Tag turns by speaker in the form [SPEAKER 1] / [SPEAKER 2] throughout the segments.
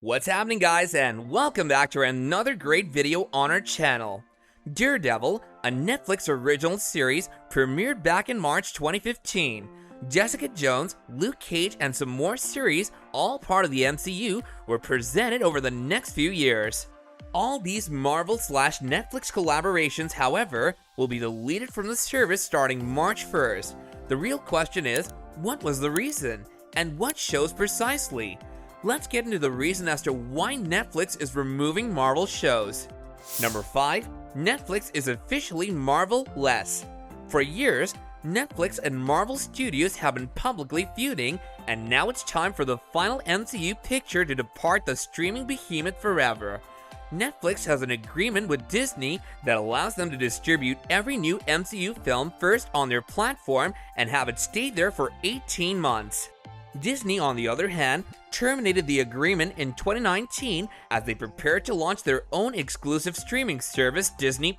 [SPEAKER 1] What's happening, guys, and welcome back to another great video on our channel. Daredevil, a Netflix original series, premiered back in March 2015. Jessica Jones, Luke Cage, and some more series, all part of the MCU, were presented over the next few years. All these Marvel/Netflix collaborations, however, will be deleted from the service starting March 1st. The real question is, what was the reason? And what shows precisely? Let's get into the reason as to why Netflix is removing Marvel shows. Number 5. Netflix is officially Marvel-less. For years, Netflix and Marvel Studios have been publicly feuding, and now it's time for the final MCU picture to depart the streaming behemoth forever. Netflix has an agreement with Disney that allows them to distribute every new MCU film first on their platform and have it stay there for 18 months. Disney, on the other hand, terminated the agreement in 2019 as they prepared to launch their own exclusive streaming service, Disney+.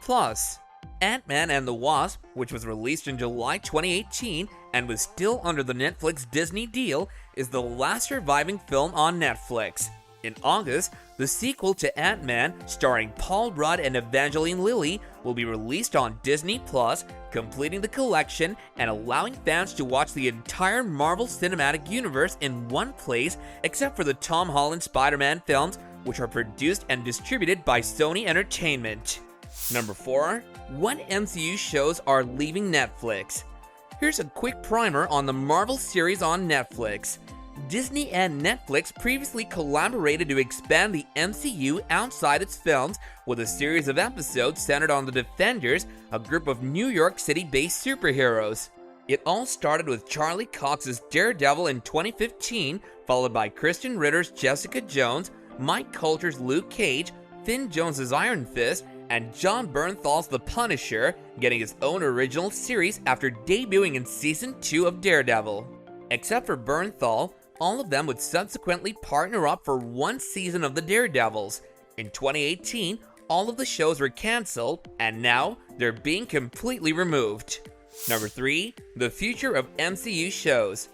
[SPEAKER 1] Ant-Man and the Wasp, which was released in July 2018 and was still under the Netflix-Disney deal, is the last surviving film on Netflix. In August, the sequel to Ant-Man, starring Paul Rudd and Evangeline Lilly, will be released on Disney+, completing the collection and allowing fans to watch the entire Marvel Cinematic Universe in one place, except for the Tom Holland Spider-Man films, which are produced and distributed by Sony Entertainment. Number 4. What MCU shows are leaving Netflix? Here's a quick primer on the Marvel series on Netflix. Disney and Netflix previously collaborated to expand the MCU outside its films with a series of episodes centered on the Defenders, a group of New York City-based superheroes. It all started with Charlie Cox's Daredevil in 2015, followed by Kristen Ritter's Jessica Jones, Mike Colter's Luke Cage, Finn Jones's Iron Fist, and Jon Bernthal's The Punisher, getting his own original series after debuting in Season 2 of Daredevil. Except for Bernthal, all of them would subsequently partner up for one season of the Daredevils. In 2018, all of the shows were cancelled, and now they're being completely removed. Number 3. The future of MCU shows.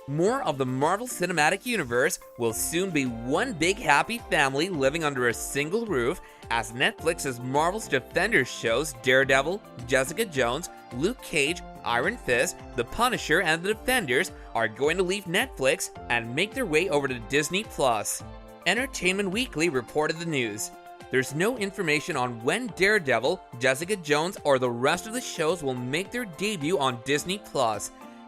[SPEAKER 1] More of the Marvel Cinematic Universe will soon be one big happy family living under a single roof, as Netflix's Marvel's Defenders shows Daredevil, Jessica Jones, Luke Cage, Iron Fist, The Punisher, and The Defenders are going to leave Netflix and make their way over to Disney+. Entertainment Weekly reported the news. There's no information on when Daredevil, Jessica Jones, or the rest of the shows will make their debut on Disney+.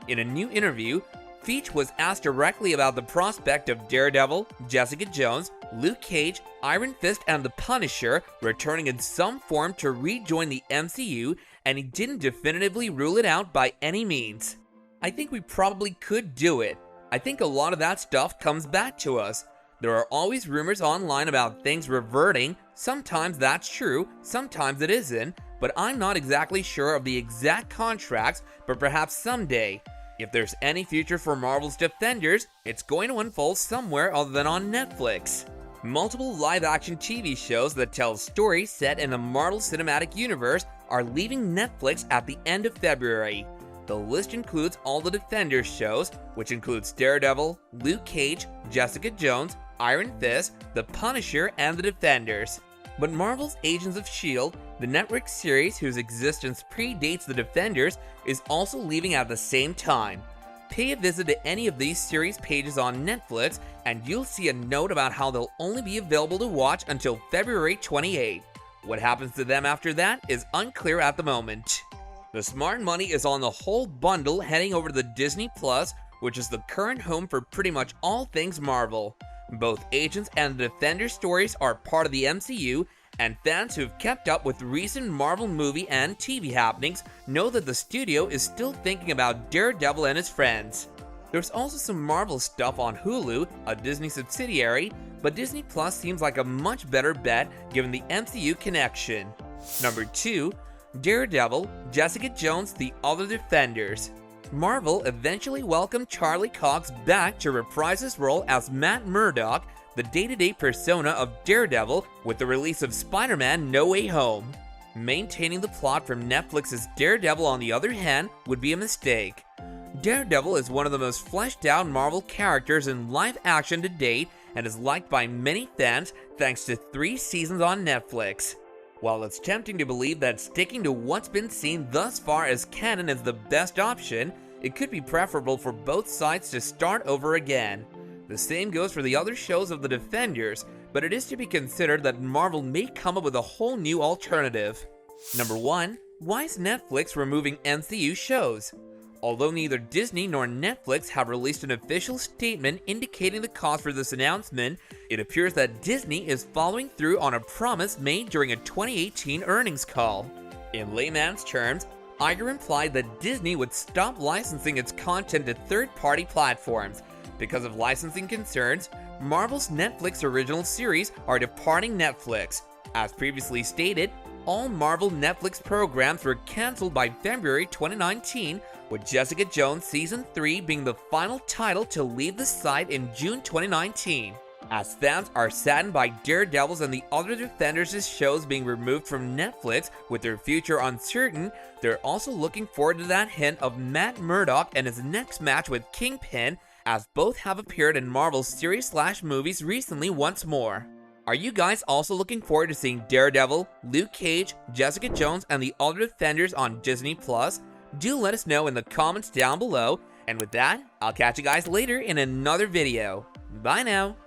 [SPEAKER 1] In a new interview, Feach was asked directly about the prospect of Daredevil, Jessica Jones, Luke Cage, Iron Fist, and The Punisher returning in some form to rejoin the MCU, and he didn't definitively rule it out by any means. I think we probably could do it. I think a lot of that stuff comes back to us. There are always rumors online about things reverting. Sometimes that's true, sometimes it isn't, but I'm not exactly sure of the exact contracts, but perhaps someday. If there's any future for Marvel's Defenders, it's going to unfold somewhere other than on Netflix. Multiple live-action TV shows that tell stories set in the Marvel Cinematic Universe are leaving Netflix at the end of February. The list includes all the Defenders shows, which includes Daredevil, Luke Cage, Jessica Jones, Iron Fist, The Punisher, and The Defenders. But Marvel's Agents of S.H.I.E.L.D., the network series whose existence predates The Defenders, is also leaving at the same time. Pay a visit to any of these series pages on Netflix and you'll see a note about how they'll only be available to watch until February 28. What happens to them after that is unclear at the moment. The smart money is on the whole bundle heading over to the Disney+, which is the current home for pretty much all things Marvel. Both Agents and the Defender stories are part of the MCU, and fans who've kept up with recent Marvel movie and TV happenings know that the studio is still thinking about Daredevil and his friends. There's also some Marvel stuff on Hulu, a Disney subsidiary, but Disney Plus seems like a much better bet given the MCU connection. Number 2. Daredevil, Jessica Jones, The Other Defenders. Marvel eventually welcomed Charlie Cox back to reprise his role as Matt Murdock, the day-to-day persona of Daredevil, with the release of Spider-Man No Way Home. Maintaining the plot from Netflix's Daredevil, on the other hand, would be a mistake. Daredevil is one of the most fleshed out Marvel characters in live action to date, and is liked by many fans thanks to 3 seasons on Netflix. While it's tempting to believe that sticking to what's been seen thus far as canon is the best option, it could be preferable for both sides to start over again. The same goes for the other shows of the Defenders, but it is to be considered that Marvel may come up with a whole new alternative. Number 1. Why is Netflix removing MCU shows? Although neither Disney nor Netflix have released an official statement indicating the cause for this announcement, it appears that Disney is following through on a promise made during a 2018 earnings call. In layman's terms, Iger implied that Disney would stop licensing its content to third-party platforms. Because of licensing concerns, Marvel's Netflix original series are departing Netflix. As previously stated, all Marvel Netflix programs were cancelled by February 2019, with Jessica Jones Season 3 being the final title to leave the site in June 2019. As fans are saddened by Daredevil's and the other Defenders' shows being removed from Netflix with their future uncertain, they're also looking forward to that hint of Matt Murdock and his next match with Kingpin, as both have appeared in Marvel's series/movies recently once more. Are you guys also looking forward to seeing Daredevil, Luke Cage, Jessica Jones, and the other Defenders on Disney+? Do let us know in the comments down below, and with that, I'll catch you guys later in another video. Bye now!